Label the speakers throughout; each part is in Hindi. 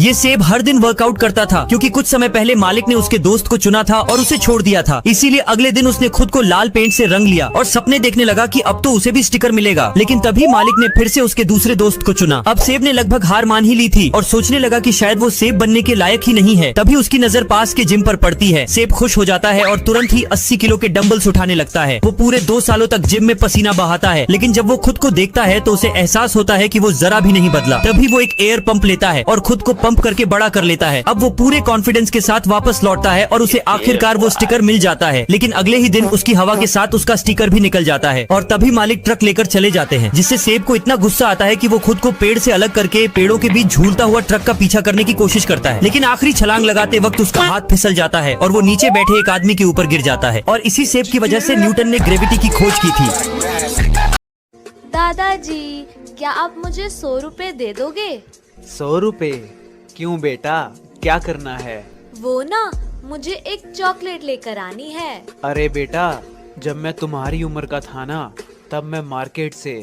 Speaker 1: ये सेब हर दिन वर्कआउट करता था क्योंकि कुछ समय पहले मालिक ने उसके दोस्त को चुना था और उसे छोड़ दिया था। इसीलिए अगले दिन उसने खुद को लाल पेंट से रंग लिया और सपने देखने लगा कि अब तो उसे भी स्टिकर मिलेगा। लेकिन तभी मालिक ने फिर से उसके दूसरे दोस्त को चुना। अब सेब ने लगभग हार मान ही ली थी और सोचने लगा कि शायद वो सेब बनने के लायक ही नहीं है। तभी उसकी नजर पास के जिम पर पड़ती है। सेब खुश हो जाता है और तुरंत ही 80 किलो के डंबल्स उठाने लगता है। वो पूरे 2 सालों तक जिम में पसीना बहाता है, लेकिन जब वो खुद को देखता है तो उसे एहसास होता है कि वो जरा भी नहीं बदला। तभी वो एक एयर पंप लेता है और खुद को पंप करके बड़ा कर लेता है। अब वो पूरे कॉन्फिडेंस के साथ वापस लौटता है और उसे आखिरकार वो स्टिकर मिल जाता है। लेकिन अगले ही दिन उसकी हवा के साथ उसका स्टिकर भी निकल जाता है और तभी मालिक ट्रक लेकर चले जाते हैं, जिससे सेब को इतना गुस्सा आता है कि वो खुद को पेड़ से अलग करके पेड़ों के बीच झूलता हुआ ट्रक का पीछा करने की कोशिश करता है। लेकिन आखिरी छलांग लगाते वक्त उसका हाथ फिसल जाता है और वो नीचे बैठे एक आदमी के ऊपर गिर जाता है। और इसी सेब की वजह से न्यूटन ने ग्रेविटी की खोज की थी।
Speaker 2: दादाजी, क्या आप मुझे 100 रुपए दे दोगे?
Speaker 3: 100 रुपए? क्यों बेटा, क्या करना है?
Speaker 2: वो ना, मुझे एक चॉकलेट लेकर आनी है।
Speaker 3: अरे बेटा, जब मैं तुम्हारी उम्र का था ना, तब मैं मार्केट से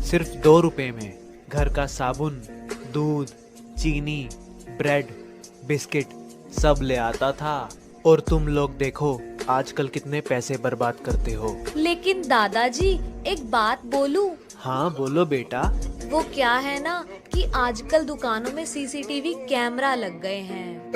Speaker 3: सिर्फ 2 रुपए में घर का साबुन, दूध, चीनी, ब्रेड, बिस्किट सब ले आता था। और तुम लोग देखो आजकल कितने पैसे बर्बाद करते हो।
Speaker 2: लेकिन दादाजी, एक बात बोलूं?
Speaker 3: हाँ बोलो बेटा।
Speaker 2: वो क्या है ना कि आजकल दुकानों में सीसीटीवी कैमरा लग गए हैं।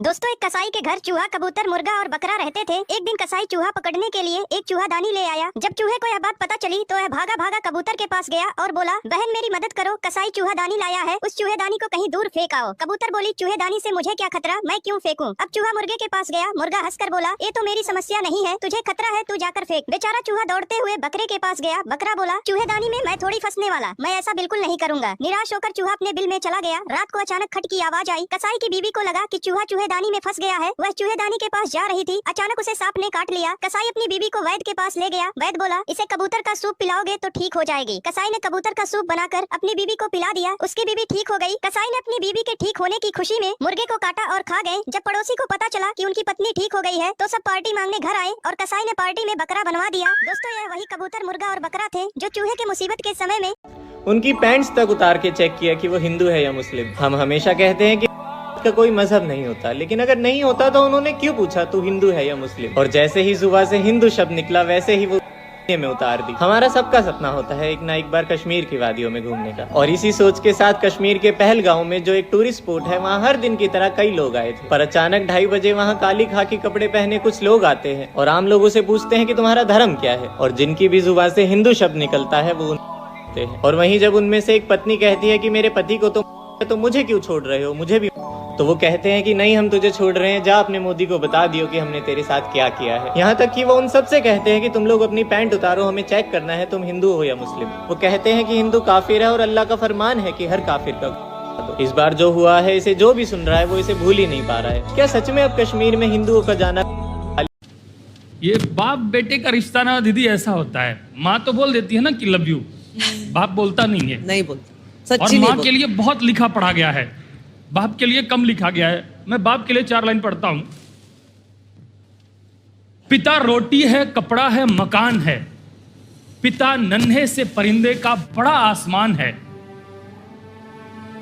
Speaker 4: दोस्तों, एक कसाई के घर चूहा, कबूतर, मुर्गा और बकरा रहते थे। एक दिन कसाई चूहा पकड़ने के लिए एक चूहादानी ले आया। जब चूहे को यह बात पता चली तो वह भागा भागा कबूतर के पास गया और बोला, बहन मेरी मदद करो, कसाई चूहादानी लाया है, उस चूहेदानी को कहीं दूर फेंक आओ। कबूतर बोली, चूहेदानी से मुझे क्या खतरा, मैं क्यों फेंकूं? अब चूहा मुर्गे के पास गया। मुर्गा हंसकर बोला, ये तो मेरी समस्या नहीं है, तुझे खतरा है, तू जाकर फेंक। बेचारा चूहा दौड़ते हुए बकरे के पास गया। बकरा बोला, चूहेदानी में मैं थोड़ी फंसने वाला, मैं ऐसा बिल्कुल नहीं करूंगा। निराश होकर चूहा अपने बिल में चला गया। रात को अचानक खट की आवाज आई। कसाई की बीवी को लगा कि चूहा चूहेदानी में फंस गया है। वह चूहेदानी के पास जा रही थी, अचानक उसे सांप ने काट लिया। कसाई अपनी बीवी को वैद्य के पास ले गया। वैद्य बोला, इसे कबूतर का सूप पिलाओगे तो ठीक हो जाएगी। कसाई ने कबूतर का सूप बनाकर अपनी बीवी को पिला दिया। उसकी बीवी ठीक हो गई। कसाई ने अपनी बीवी के ठीक होने की खुशी में मुर्गे को काटा और खा गए। जब पड़ोसी को पता चला कि उनकी पत्नी ठीक हो गई है तो सब पार्टी मांगने घर आए और कसाई ने पार्टी में बकरा बनवा दिया। दोस्तों, यह वही कबूतर, मुर्गा और बकरा थे जो चूहे के मुसीबत के समय में
Speaker 5: उनकी पैंट्स तक उतार के चेक किया कि वो हिंदू है या मुस्लिम। हम हमेशा कहते हैं कि का कोई मजहब नहीं होता, लेकिन अगर नहीं होता तो उन्होंने क्यों पूछा तू हिंदू है या मुस्लिम? और जैसे ही जुबान से हिंदू शब्द निकला वैसे ही वो में उतार दी। हमारा सबका सपना होता है एक ना एक बार कश्मीर की वादियों में घूमने का, और इसी सोच के साथ कश्मीर के पहलगांव में जो एक टूरिस्ट स्पॉट है, वहाँ हर दिन की तरह कई लोग आए थे। पर अचानक 2:30 बजे वहाँ काली खाकी कपड़े पहने कुछ लोग आते हैं और आम लोगों से पूछते हैं कि तुम्हारा धर्म क्या है, और जिनकी भी जुबान से हिंदू शब्द निकलता है वो हैं। और वहीं जब उनमें से एक पत्नी कहती है कि मेरे पति को तो मुझे क्यों छोड़ रहे हो, मुझे भी, तो वो कहते हैं कि नहीं, हम तुझे छोड़ रहे हैं, जा अपने मोदी को बता दियो कि हमने तेरे साथ क्या किया है। यहाँ तक कि वो उन सब से कहते हैं कि तुम लोग अपनी पैंट उतारो, हमें चेक करना है तुम हिंदू हो या मुस्लिम। वो कहते हैं कि हिंदू काफिर है और अल्लाह का फरमान है कि हर काफिर का। तो इस बार जो हुआ है, इसे जो भी सुन रहा है वो इसे भूल ही नहीं पा रहा है। क्या सच में अब कश्मीर में हिंदुओं का जाना?
Speaker 6: ये बाप बेटे का रिश्ता ना दीदी ऐसा होता है, माँ तो बोल देती है ना कि लव यू, बाप बोलता नहीं है।
Speaker 7: नहीं बोलता,
Speaker 6: और माँ के लिए बहुत लिखा पढ़ा गया है, बाप के लिए कम लिखा गया है। मैं बाप के लिए 4 लाइन पढ़ता हूं। पिता रोटी है, कपड़ा है, मकान है, पिता नन्हे से परिंदे का बड़ा आसमान है।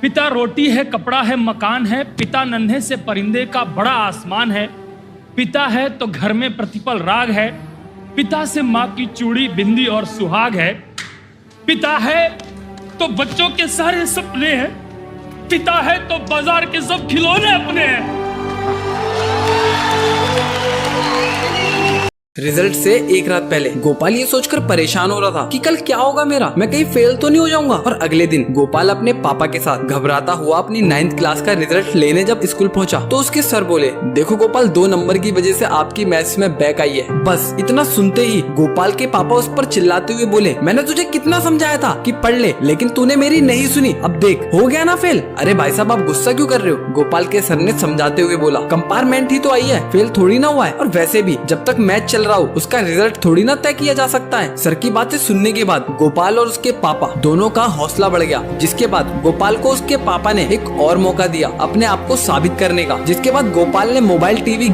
Speaker 6: पिता रोटी है, कपड़ा है, मकान है, पिता नन्हे से परिंदे का बड़ा आसमान है। पिता है तो घर में प्रतिपल राग है, पिता से माँ की चूड़ी, बिंदी और सुहाग है। पिता है तो बच्चों के सारे सपने हैं, पिता है तो बाजार के सब खिलौने अपने हैं।
Speaker 7: रिजल्ट से एक रात पहले गोपाल ये सोचकर परेशान हो रहा था कि कल क्या होगा मेरा, मैं कहीं फेल तो नहीं हो जाऊंगा। और अगले दिन गोपाल अपने पापा के साथ घबराता हुआ अपनी 9th क्लास का रिजल्ट लेने जब स्कूल पहुंचा तो उसके सर बोले, देखो गोपाल, 2 नंबर की वजह से आपकी मैथ्स में बैक आई है। बस इतना सुनते ही गोपाल के पापा उस पर चिल्लाते हुए बोले, मैंने तुझे कितना समझाया था कि पढ़ ले, लेकिन तूने मेरी नहीं सुनी, अब देख हो गया ना फेल। अरे भाई साहब, आप गुस्सा क्यों कर रहे हो? गोपाल के सर ने समझाते हुए बोला, कंपार्टमेंट ही तो आई है, फेल थोड़ी ना हुआ है, और वैसे भी जब तक मैच चल रहा हो उसका रिजल्ट थोड़ी ना तय किया जा सकता है। सर की बातें सुनने के बाद गोपाल और उसके पापा दोनों का हौसला बढ़ गया, जिसके बाद गोपाल को उसके पापा ने एक और मौका दिया अपने आप को साबित करने का, जिसके बाद गोपाल ने मोबाइल, टीवी